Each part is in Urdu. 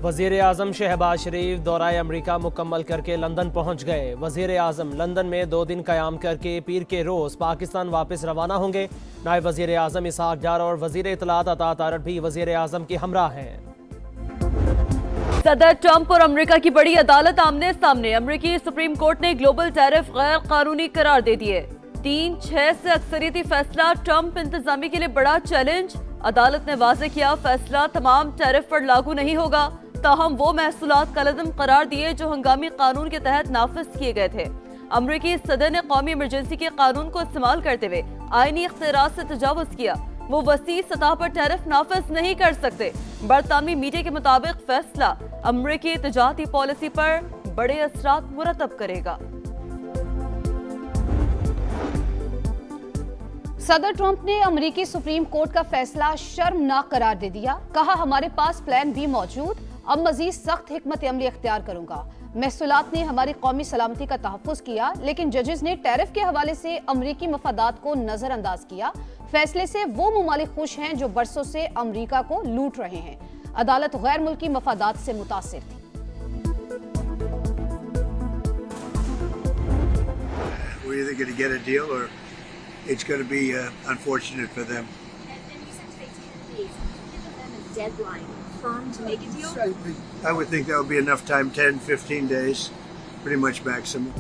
وزیر اعظم شہباز شریف دورہ امریکہ مکمل کر کے لندن پہنچ گئے۔ وزیر اعظم لندن میں 2 دن قیام کر کے پیر کے روز پاکستان واپس روانہ ہوں گے۔ نائب وزیر اعظم اسحاق ڈار اور وزیر اطلاعات عطا تارڑ بھی وزیر اعظم کے ہمراہ ہیں۔ صدر ٹرمپ اور امریکہ کی بڑی عدالت آمنے سامنے۔ امریکی سپریم کورٹ نے گلوبل ٹیرف غیر قانونی قرار دے دیے۔ 3-6 سے اکثریتی فیصلہ ٹرمپ انتظامیہ کے لیے بڑا چیلنج۔ عدالت نے واضح کیا فیصلہ تمام ٹیرف پر لاگو نہیں ہوگا، تاہم وہ محصولات کالعدم قرار دیے جو ہنگامی قانون کے تحت نافذ کیے گئے تھے۔ امریکی صدر نے قومی ایمرجنسی کے قانون کو استعمال کرتے ہوئے آئینی اختیارات سے تجاوز کیا۔ وہ وسیع سطح پر ٹیرف نافذ نہیں کر سکتے۔ برطانوی میڈیا کے مطابق فیصلہ امریکی تجارتی پالیسی پر بڑے اثرات مرتب کرے گا۔ صدر ٹرمپ نے امریکی سپریم کورٹ کا فیصلہ شرمناک قرار دے دیا۔ کہا ہمارے پاس پلان بھی موجود، اب مزید سخت حکمت عملی اختیار کروں گا۔ محصولات نے ہماری قومی سلامتی کا تحفظ کیا، لیکن ججز نے ٹیرف کے حوالے سے امریکی مفادات کو نظر انداز کیا۔ فیصلے سے وہ ممالک خوش ہیں جو برسوں سے امریکہ کو لوٹ رہے ہیں۔ عدالت غیر ملکی مفادات سے متاثر تھی۔ We're either going to get a deal or it's going to be unfortunate for them. And you said today 10 days. Give them a deadline firm to make a deal? I would think that would be enough time, 10-15 days, pretty much maximum.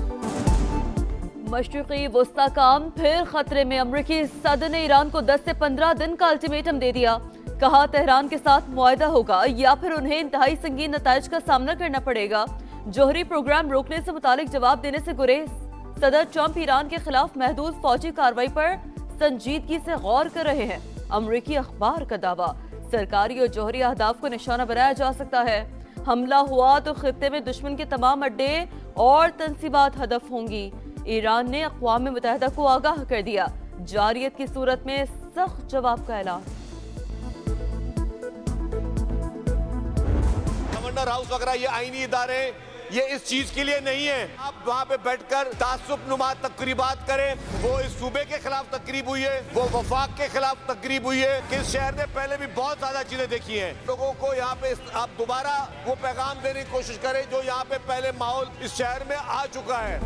مشرقی وسطی کا امن پھر خطرے میں۔ امریکی صدر نے ایران کو 10 سے 15 دن کا الٹیمیٹم دے دیا۔ کہا تہران کے ساتھ معاہدہ ہوگا یا پھر انہیں انتہائی سنگین نتائج کا سامنا کرنا پڑے گا۔ جوہری پروگرام روکنے سے متعلق جواب دینے سے گریز۔ صدر ٹرمپ ایران کے خلاف محدود فوجی کارروائی پر سنجیدگی سے غور کر رہے ہیں۔ امریکی اخبار کا دعویٰ سرکاری اور جوہری اہداف کو نشانہ بنایا جا سکتا ہے۔ حملہ ہوا تو خطے میں دشمن کے تمام اڈے اور تنصیبات ہدف ہوں گی۔ ایران نے اقوام متحدہ کو آگاہ کر دیا، جارحیت کی صورت میں سخت جواب کا اعلان۔ گورنر ہاؤس وغیرہ یہ آئینی ادارے یہ اس چیز کے لیے نہیں ہے آپ وہاں پہ بیٹھ کر تعصب نما تقریبات کریں۔ وہ اس صوبے کے خلاف تقریب ہوئی ہے، وہ وفاق کے خلاف تقریب ہوئی ہے کہ اس شہر نے پہلے بھی بہت زیادہ چیزیں دیکھی ہیں۔ لوگوں کو یہاں پہ آپ دوبارہ وہ پیغام دینے کی کوشش کریں جو یہاں پہ پہلے ماحول اس شہر میں آ چکا ہے۔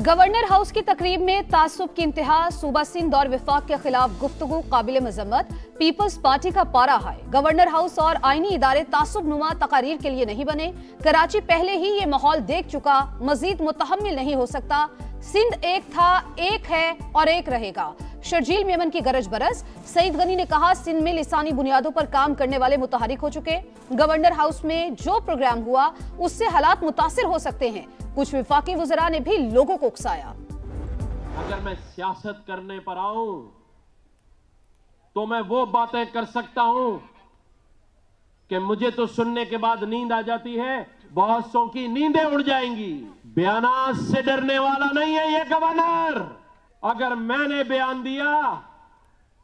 گورنر ہاؤس کی تقریب میں تعصب کی انتہا، صوبہ سندھ اور وفاق کے خلاف گفتگو قابل مذمت، پیپلز پارٹی کا پارا ہائی۔ گورنر ہاؤس اور آئینی ادارے تعصب نما تقاریر کے لیے نہیں بنے۔ کراچی پہلے ہی یہ ماحول دیکھ چکا، مزید متحمل نہیں ہو سکتا۔ سندھ ایک تھا، ایک ہے اور ایک رہے گا۔ شرجیل میمن کی گرج برس۔ سعید غنی نے کہا سندھ میں لسانی بنیادوں پر کام کرنے والے متحرک ہو چکے۔ گورنر ہاؤس میں جو پروگرام ہوا اس سے حالات متاثر ہو سکتے ہیں۔ کچھ وفاقی وزراء نے بھی لوگوں کو اکسایا۔ اگر میں سیاست کرنے پر آؤں تو میں وہ باتیں کر سکتا ہوں کہ مجھے تو سننے کے بعد نیند آ جاتی ہے، بہت سو کی نیندیں اڑ جائیں گی۔ بیانات سے ڈرنے والا نہیں ہے یہ گورنر۔ اگر میں نے بیان دیا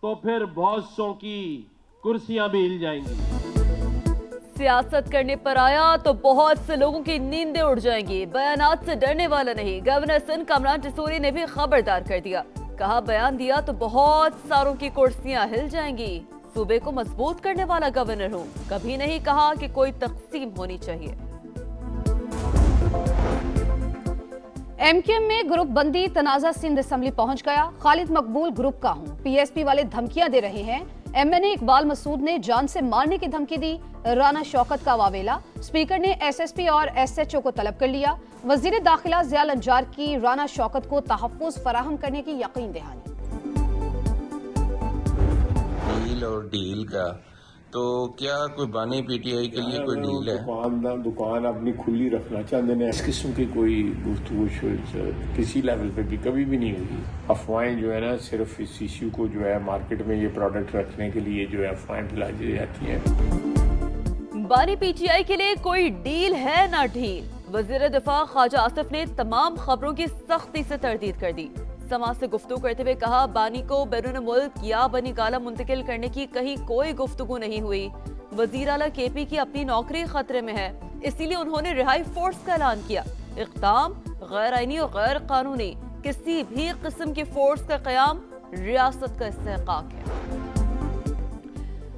تو پھر بہت سو کی کرسیاں بھی ہل جائیں گی۔ سیاست کرنے پر آیا تو بہت سے لوگوں کی نیندیں اڑ جائیں گی۔ بیانات سے ڈرنے والا نہیں۔ گورنر سندھ کامران ٹسوری نے بھی خبردار کر دیا۔ کہا بیان دیا تو بہت ساروں کی کرسیاں ہل جائیں گی۔ صوبے کو مضبوط کرنے والا گورنر ہوں، کبھی نہیں کہا کہ کوئی تقسیم ہونی چاہیے۔ ایم کیو ایم میں گروپ بندی تنازع سندھ اسمبلی پہنچ گیا۔ خالد مقبول گروپ کا ہوں، پی ایس پی والے دھمکیاں دے رہے ہیں۔ ایم این اے اقبال مسعود نے جان سے مارنے کی دھمکی دی۔ رانا شوکت کا واویلا، اسپیکر نے ایس ایس پی اور ایس ایچ او کو طلب کر لیا۔ وزیر داخلہ ضیاء الانجار کی رانا شوکت کو تحفظ فراہم کرنے کی یقین دہانی۔ ڈیل اور ڈیل کا تو کیا کوئی بانی پی ٹی آئی کے لیے کوئی ڈیل ہے؟ دکان اپنی کھلی رکھنا چاہتے ہیں۔ اس قسم کی کوئی گفتگو کسی لیول پہ بھی کبھی بھی نہیں ہوئی۔ افواہیں جو ہے نا صرف اس ایشو کو جو ہے مارکیٹ میں یہ پروڈکٹ رکھنے کے لیے جو ہے افواہیں پھیلائی جاتی ہیں۔ بانی پی ٹی آئی کے لیے کوئی ڈیل ہے نہ ڈھیل۔ وزیر دفاع خواجہ آصف نے تمام خبروں کی سختی سے تردید کر دی۔ سما سے گفتگو کرتے ہوئے کہا بانی کو بیرون ملک یا بنی گالہ منتقل کرنے کی کہیں کوئی گفتگو نہیں ہوئی۔ وزیر اعلیٰ کے پی کی اپنی نوکری خطرے میں ہے، اسی لیے انہوں نے رہائی فورس کا اعلان کیا۔ اقدام غیر آئینی اور غیر قانونی، کسی بھی قسم کی فورس کا قیام ریاست کا استحقاق ہے۔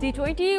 T20